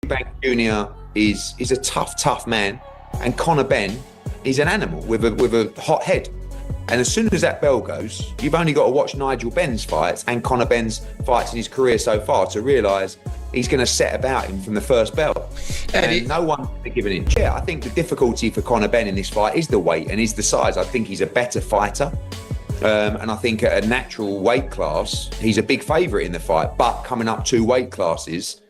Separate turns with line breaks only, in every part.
Eubank Jr. is a tough man, and Conor Benn is an animal with a hot head. And as soon as that bell goes, you've only got to watch Nigel Benn's fights and Conor Benn's fights in his career so far to realise he's going to set about him from the first bell. And no one's going to give an inch. Yeah, I think the difficulty for Conor Benn in this fight is the weight and is the size. I think he's a better fighter. And I think at a natural weight class, he's a big favourite in the fight. But coming up 2 weight classes,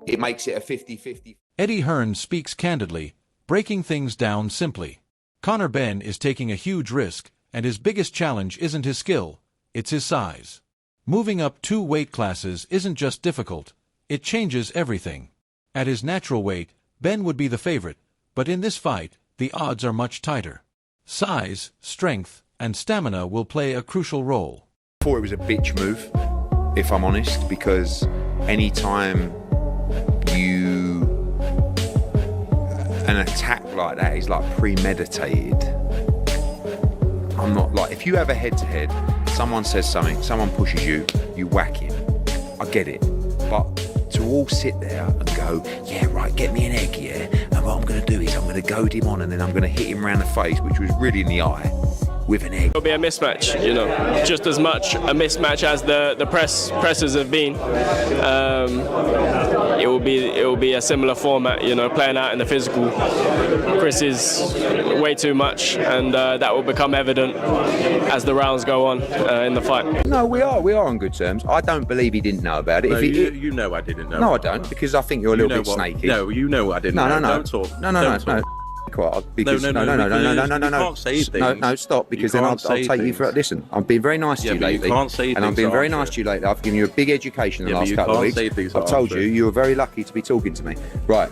it makes it a 50-50.
Eddie Hearn speaks candidly, breaking things down simply. Conor Benn is taking a huge risk, and his biggest challenge isn't his skill, it's his size. Moving up 2 weight classes isn't just difficult, it changes everything. At his natural weight, Benn would be the favorite, but in this fight, the odds are much tighter. Size, strength, and stamina will play a crucial role.
I thought it was a bitch move, if I'm honest, because any time an attack like that is like premeditated. I'm not like, if you have a head-to-head, someone says something, someone pushes you, you whack him. I get it. But to all sit there and go, yeah, right, get me an egg, yeah, and what I'm going to do is I'm going to goad him on and then I'm going to hit him around the face, which was really in the eye, with an egg.
It'll be a mismatch, you know, just as much a mismatch as the presses have been. It will be a similar format, you know, playing out in the physical. Chris is way too much, and that will become evident as the rounds go on in the fight.
No, we are on good terms. I don't believe he didn't know about it.
No,
if
you know I didn't know.
No, I don't, because I think you're a little bit snaky.
No, you know I didn't know.
No.
Don't talk.
No. Because
no. You can't say things.
No, stop, because then I'll take you for. Listen, I've been very nice to you lately.
You can't say things,
and I've been very nice to you lately. I've given you a big education in the last
you
couple of
can't
weeks.
say things
I've told you were very lucky to be talking to me. Right.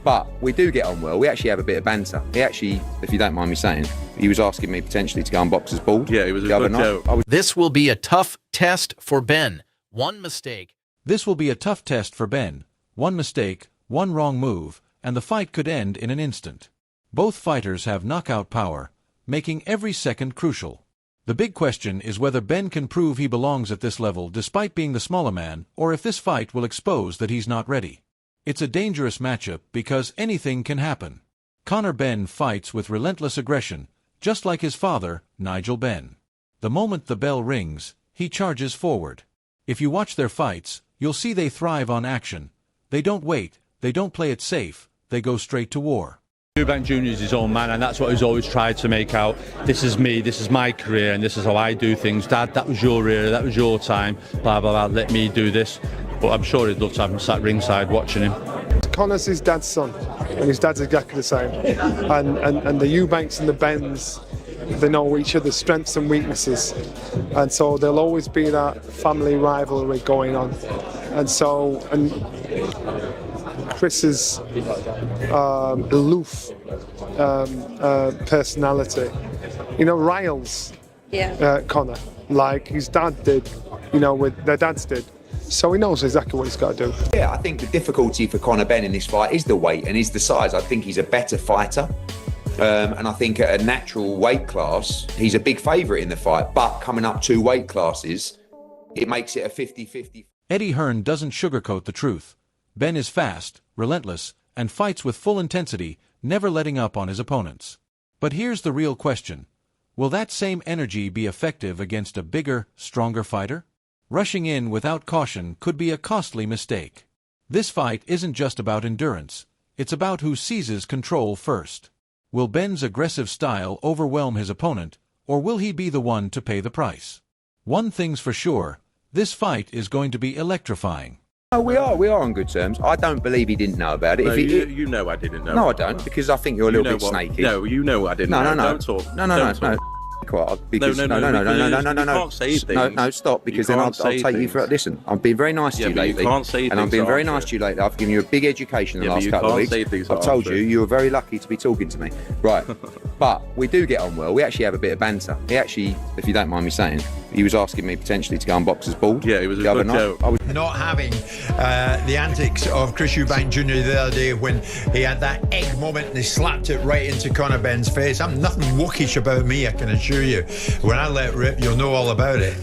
But we do get on well. We actually have a bit of banter. He actually, if you don't mind me saying, he was asking me potentially to go on Boxer's Bald.
Yeah, it was a good joke.
This will be a tough test for Benn. One mistake.
This will be a tough test for Benn. One mistake, one wrong move, and the fight could end in an instant. Both fighters have knockout power, making every second crucial. The big question is whether Benn can prove he belongs at this level despite being the smaller man, or if this fight will expose that he's not ready. It's a dangerous matchup because anything can happen. Conor Benn fights with relentless aggression, just like his father, Nigel Benn. The moment the bell rings, he charges forward. If you watch their fights, you'll see they thrive on action. They don't wait, they don't play it safe, they go straight to war.
Eubank Jr is his own man, and that's what he's always tried to make out. This is me, this is my career, and this is how I do things. Dad, that was your era, that was your time, blah, blah, blah, let me do this. But I'm sure he'd love to have him sat ringside watching him.
Conor's his dad's son, and his dad's exactly the same. And the Eubanks and the Benns, they know each other's strengths and weaknesses. And so there'll always be that family rivalry going on. And Chris's aloof personality, riles Conor, like his dad did, with their dads did. So he knows exactly what he's got to do.
Yeah, I think the difficulty for Conor Benn in this fight is the weight and is the size. I think he's a better fighter. And I think at a natural weight class, he's a big favourite in the fight. But coming up 2 weight classes, it makes it a 50-50.
Eddie Hearn doesn't sugarcoat the truth. Benn is fast, relentless, and fights with full intensity, never letting up on his opponents. But here's the real question. Will that same energy be effective against a bigger, stronger fighter? Rushing in without caution could be a costly mistake. This fight isn't just about endurance. It's about who seizes control first. Will Benn's aggressive style overwhelm his opponent, or will he be the one to pay the price? One thing's for sure, this fight is going to be electrifying.
No, we are on good terms. I don't believe he didn't know about it.
No, you know I didn't know.
No, I don't, because I think you're a little bit snaky.
No, you know I didn't know.
No.
Don't talk.
No. Because,
no.
You
can't say things.
No, stop, because then I'll take you for. Listen, I've been very nice to you lately.
You can't say things.
And I've been very nice to you lately. I've given you a big education in the last couple of weeks. I've told you were very lucky to be talking to me. Right. But we do get on well. We actually have a bit of banter. He actually, if you don't mind me saying, he was asking me potentially to go on Boxer's Bald.
Yeah, it was a good joke.
Not having the antics of Chris Eubank Jr. the other day when he had that egg moment and he slapped it right into Conor Benn's face. I'm nothing wookish about me, I can assure you. When I let rip, you'll know all about it.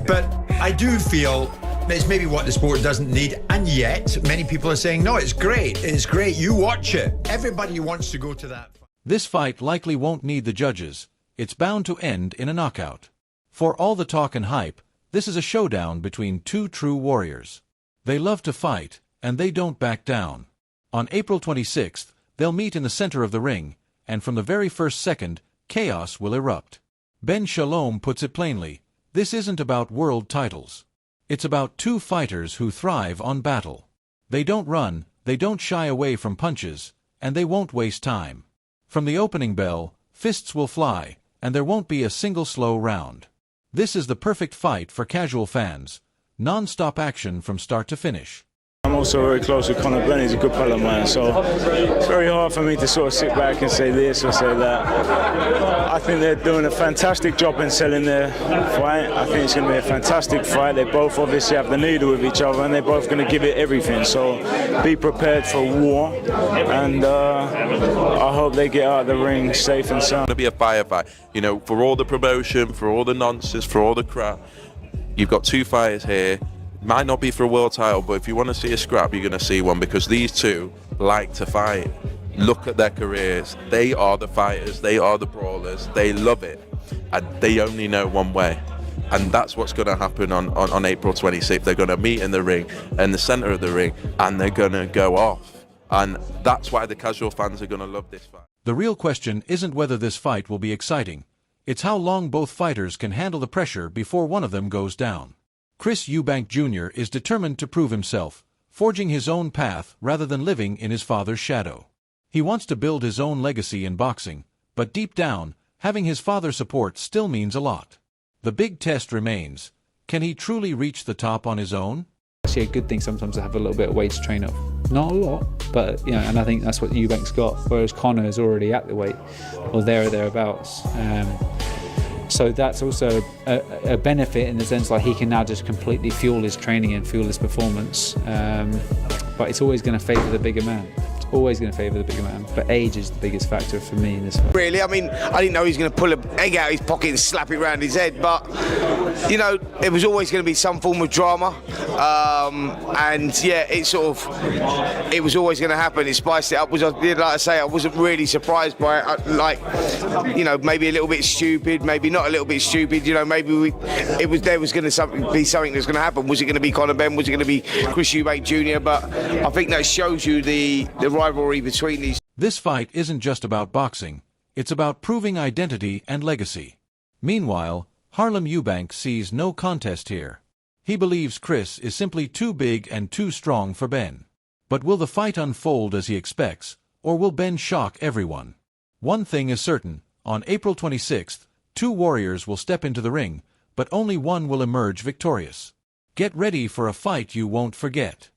But I do feel It's maybe what the sport doesn't need, and yet many people are saying, no, it's great. It's great. You watch it. Everybody wants to go to that.
This fight likely won't need the judges. It's bound to end in a knockout. For all the talk and hype, this is a showdown between two true warriors. They love to fight, and they don't back down. On April 26th, they'll meet in the center of the ring, and from the very first second, chaos will erupt. Ben Shalom puts it plainly, this isn't about world titles. It's about two fighters who thrive on battle. They don't run, they don't shy away from punches, and they won't waste time. From the opening bell, fists will fly, and there won't be a single slow round. This is the perfect fight for casual fans. Non-stop action from start to finish.
I'm also very close with Conor Benn. He's a good pal of mine, so it's very hard for me to sort of sit back and say this or say that. I think they're doing a fantastic job in selling their fight. I think it's going to be a fantastic fight. They both obviously have the needle with each other, and they're both going to give it everything. So be prepared for war, and I hope they get out of the ring safe and sound.
It's going to be a firefight. You know, for all the promotion, for all the nonsense, for all the crap, you've got two fighters here. Might not be for a world title, but if you want to see a scrap, you're going to see one, because these two like to fight. Look at their careers. They are the fighters. They are the brawlers. They love it. And they only know one way. And that's what's going to happen on April 26th. They're going to meet in the ring, in the center of the ring, and they're going to go off. And that's why the casual fans are going to love this fight.
The real question isn't whether this fight will be exciting. It's how long both fighters can handle the pressure before one of them goes down. Chris Eubank Jr. is determined to prove himself, forging his own path rather than living in his father's shadow. He wants to build his own legacy in boxing, but deep down, having his father's support still means a lot. The big test remains, can he truly reach the top on his own?
Actually a good thing sometimes to have a little bit of weight to train off. Not a lot, but you know, and I think that's what Eubank's got, whereas Conor is already at the weight, or there or thereabouts. So that's also a benefit in the sense like he can now just completely fuel his training and fuel his performance. But it's always going to favour the bigger man. It's always going to favour the bigger man. But age is the biggest factor for me in this fight.
Really, I mean, I didn't know he was going to pull an egg out of his pocket and slap it around his head. But, you know, it was always going to be some form of drama. And yeah, it was always going to happen. It spiced it up. Like I say, I wasn't really surprised by it. Like, you know, maybe a little bit stupid, maybe not a little bit stupid. You know, maybe there was going to be something that's going to happen. Was it going to be Conor Benn? Was it going to be Chris Eubank Jr.? But I think that shows you the rivalry between these.
This fight isn't just about boxing. It's about proving identity and legacy. Meanwhile, Harlem Eubank sees no contest here. He believes Chris is simply too big and too strong for Ben. But will the fight unfold as he expects, or will Ben shock everyone? One thing is certain, on April 26th, two warriors will step into the ring, but only one will emerge victorious. Get ready for a fight you won't forget.